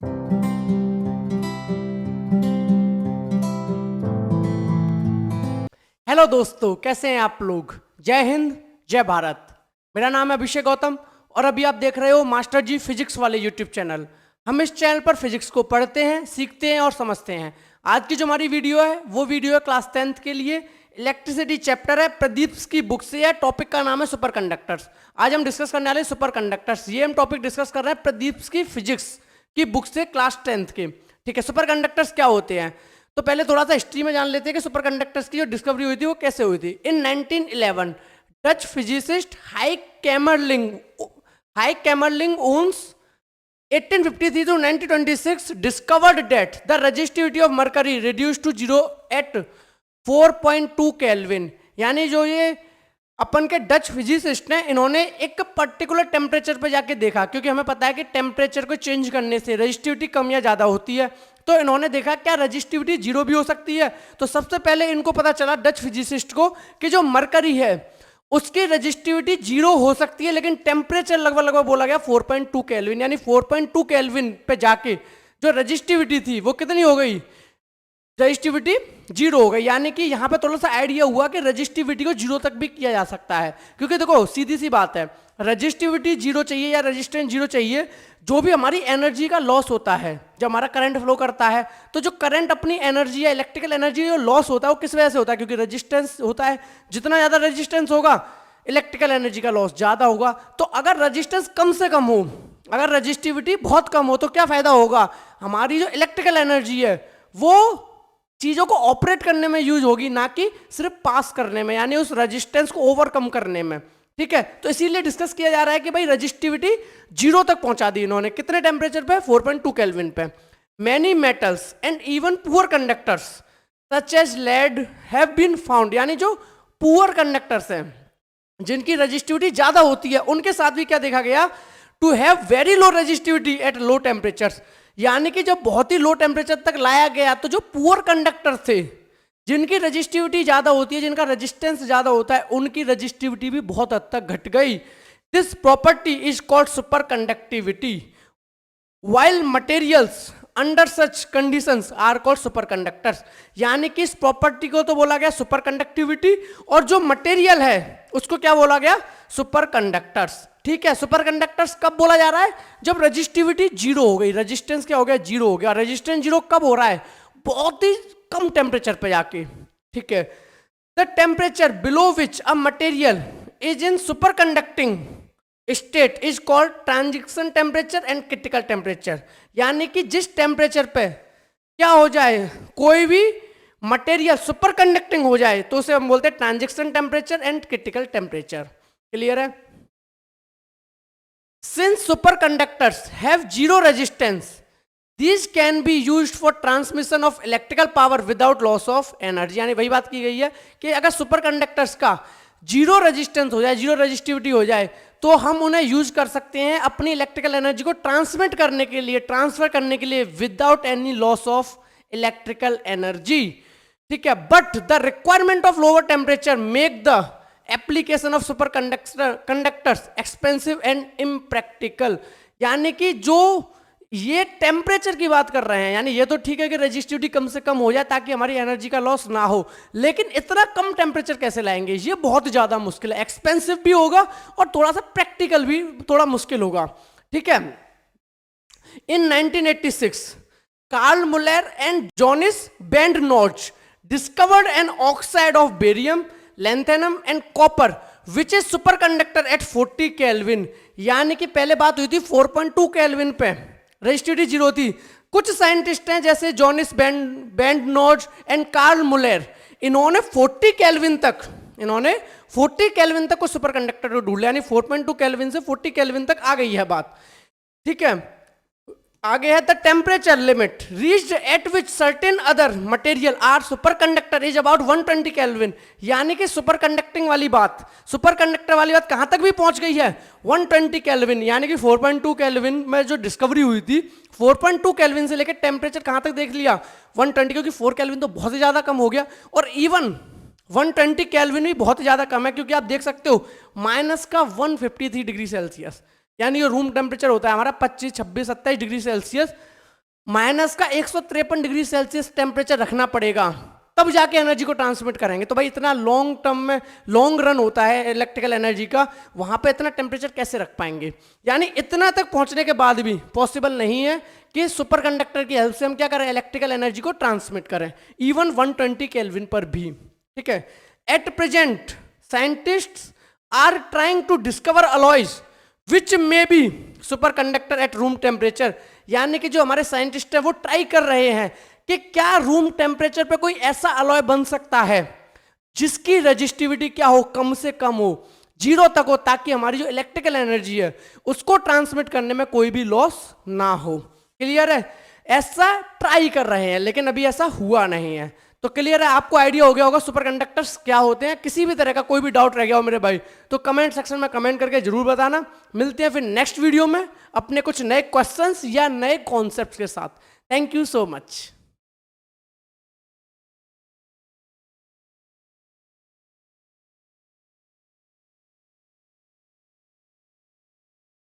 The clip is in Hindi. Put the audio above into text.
हेलो दोस्तों, कैसे हैं आप लोग। जय हिंद, जय भारत। मेरा नाम है अभिषेक गौतम और अभी आप देख रहे हो मास्टर जी फिजिक्स वाले यूट्यूब चैनल। हम इस चैनल पर फिजिक्स को पढ़ते हैं, सीखते हैं और समझते हैं। आज की जो हमारी वीडियो है वो वीडियो है क्लास 10th के लिए। इलेक्ट्रिसिटी चैप्टर है, प्रदीप की बुक से है। टॉपिक का नाम है सुपर कंडक्टर्स। आज हम डिस्कस करने वाले सुपर कंडक्टर्स। ये हम टॉपिक डिस्कस कर रहे हैं प्रदीप की फिजिक्स की बुक से, क्लास 10th के। ठीक है, सुपर कंडक्टर्स क्या होते हैं तो पहले थोड़ा सा हिस्ट्री में जान लेते हैं कि सुपर कंडक्टर्स की जो डिस्कवरी हुई थी वो कैसे हुई थी। In 1911 Dutch physicist Heike Kamerlingh Onnes 1853 to 1926 discovered that the resistivity of mercury reduced to 0 at 4.2 kelvin. यानी जो ये अपन के डच फिजिसिस्ट ने, इन्होंने एक पर्टिकुलर टेम्परेचर पे जाके देखा, क्योंकि हमें पता है कि टेम्परेचर को चेंज करने से रेजिस्टिविटी कम या ज़्यादा होती है। तो इन्होंने देखा क्या रेजिस्टिविटी जीरो भी हो सकती है। तो सबसे पहले इनको पता चला डच फिजिसिस्ट को कि जो मरकरी है उसकी रेजिस्टिविटी जीरो हो सकती है, लेकिन टेम्परेचर लगभग बोला गया 4.2 केल्विन। यानी 4.2 केल्विन पे जाके जो रेजिस्टिविटी थी वो कितनी हो गई, रेजिस्टिविटी जीरो हो गई। यानी कि यहाँ पे थोड़ा सा आइडिया हुआ कि रेजिस्टिविटी को जीरो तक भी किया जा सकता है। क्योंकि देखो सीधी सी बात है, रेजिस्टिविटी जीरो चाहिए या रेजिस्टेंस जीरो चाहिए, जो भी हमारी एनर्जी का लॉस होता है, जब हमारा करंट फ्लो करता है तो जो करंट अपनी एनर्जी या इलेक्ट्रिकल एनर्जी जो लॉस होता है वो किस वजह से होता है, क्योंकि रेजिस्टेंस होता है। जितना ज़्यादा रेजिस्टेंस होगा इलेक्ट्रिकल एनर्जी का लॉस ज़्यादा होगा। तो अगर रेजिस्टेंस कम से कम हो, अगर रेजिस्टिविटी बहुत कम हो, तो क्या फ़ायदा होगा, हमारी जो इलेक्ट्रिकल एनर्जी है वो चीज़ों को ऑपरेट करने में यूज होगी, ना कि सिर्फ पास करने में, यानी उस रेजिस्टेंस को ओवरकम करने में। ठीक है, तो इसीलिए डिस्कस किया जा रहा है कि भाई रेजिस्टिविटी जीरो तक पहुंचा दी इन्होंने। कितने टेम्परेचर पे, 4.2 केल्विन पे। Many metals and even poor conductors such as lead have been found. यानी जो पुअर कंडक्टर्स हैं, जिनकी रेजिस्टिविटी ज्यादा होती है, उनके साथ भी क्या देखा गया, to have very low resistivity at low temperatures. यानी कि जब बहुत ही लो टेम्परेचर तक लाया गया तो जो पुअर कंडक्टर थे, जिनकी रेजिस्टिविटी ज्यादा होती है, जिनका रेजिस्टेंस ज्यादा होता है, उनकी रेजिस्टिविटी भी बहुत हद तक घट गई। This property is called superconductivity, while materials under such conditions are called superconductors. यानी कि इस प्रॉपर्टी को तो बोला गया सुपर कंडक्टिविटी, और जो मटेरियल है उसको क्या बोला गया, सुपर कंडक्टर्स। ठीक है, सुपर कंडक्टर्स कब बोला जा रहा है, जब रेजिस्टिविटी जीरो हो गई। रेजिस्टेंस क्या हो गया, जीरो हो गया। रेजिस्टेंस जीरो कब हो रहा है, बहुत ही कम टेम्परेचर पे जाके। ठीक है, the temperature below which a material is in super conducting state is called transition temperature and critical temperature. यानी कि जिस टेम्परेचर पे क्या हो जाए, कोई भी मटेरियल सुपर कंडक्टिंग हो जाए, तो उसे हम बोलते हैं transition temperature and critical temperature. Clear है। Since superconductors have zero resistance, these can be used for transmission of electrical power without loss of energy। यानी वही बात की गई है कि अगर सुपर कंडक्टर्स का जीरो रेजिस्टेंस हो जाए, जीरो रेजिस्टिविटी हो जाए, तो हम उन्हें यूज कर सकते हैं अपनी इलेक्ट्रिकल एनर्जी को ट्रांसमिट करने के लिए, ट्रांसफर करने के लिए, without any loss of electrical energy. ठीक है, but the requirement of lower temperature make the application of super conductors expensive and impractical. यानी कि जो ये टेम्परेचर की बात कर रहे हैं, यानी ये तो ठीक है कि रेजिस्टिविटी कम से कम हो जाए ताकि हमारी एनर्जी का लॉस ना हो, लेकिन इतना कम टेम्परेचर कैसे लाएंगे, ये बहुत ज्यादा मुश्किल है। एक्सपेंसिव भी होगा और थोड़ा सा प्रैक्टिकल भी थोड़ा मुश्किल होगा। ठीक है, in 1986 Karl Muller and Johannes Bednorz discovered an oxide of barium, lanthanum and copper which is superconductor at 40 kelvin. यानी कि पहले बात हुई थी 4.2 केल्विन पे, रेजिस्टिविटी जीरो थी। कुछ साइंटिस्ट हैं जैसे जॉनिस बेंड-नोच एंड कार्ल मुलर, इन्होंने 40 केल्विन तक को सुपर कंडक्टर को ढूंढ लिया। यानी 4.2 केल्विन से 40 केल्विन तक आ गई है बात। ठीक है, आगे है the temperature limit reached at which certain other material are superconductor is about 120 kelvin. यानी कि सुपर कंडक्टिंग वाली बात, सुपर कंडक्टर वाली बात कहां तक भी पहुंच गई है, 120 केल्विन। यानी कि 4.2 केल्विन में जो डिस्कवरी हुई थी, 4.2 केल्विन से लेकर टेम्परेचर कहां तक देख लिया, 120, क्योंकि 4 केल्विन तो बहुत ही ज्यादा कम हो गया। और इवन 120 केल्विन भी बहुत ज्यादा कम है, क्योंकि आप देख सकते हो माइनस का 153 डिग्री सेल्सियस, यानी ये रूम टेम्परेचर होता है हमारा 25, 26, 27 डिग्री सेल्सियस, माइनस का 153 डिग्री सेल्सियस टेम्परेचर रखना पड़ेगा, तब जाके एनर्जी को ट्रांसमिट करेंगे। तो भाई इतना लॉन्ग टर्म में लॉन्ग रन होता है इलेक्ट्रिकल एनर्जी का, वहां पे इतना टेम्परेचर कैसे रख पाएंगे? यानी इतना तक पहुंचने के बाद भी पॉसिबल नहीं है कि सुपर कंडक्टर की हेल्प से हम क्या करें, इलेक्ट्रिकल एनर्जी को ट्रांसमिट करें, इवन 120 केल्विन पर भी। ठीक है, at present scientists are trying to discover alloys which may be superconductor at room temperature. यानी कि जो हमारे साइंटिस्ट है वो ट्राई कर रहे हैं कि क्या रूम टेम्परेचर पे कोई ऐसा अलॉय बन सकता है जिसकी रेजिस्टिविटी क्या हो, कम से कम हो, 0 तक हो, ताकि हमारी जो इलेक्ट्रिकल एनर्जी है उसको ट्रांसमिट करने में कोई भी लॉस ना हो। क्लियर है? ऐसा ट्राई कर रहे हैं लेकिन अभी ऐसा हुआ नहीं है। तो क्लियर है, आपको आइडिया हो गया होगा सुपर कंडक्टर्स क्या होते हैं। किसी भी तरह का कोई भी डाउट रह गया हो मेरे भाई तो कमेंट सेक्शन में कमेंट करके जरूर बताना। मिलते हैं फिर नेक्स्ट वीडियो में अपने कुछ नए क्वेश्चंस या नए कॉन्सेप्ट्स के साथ। Thank you so much.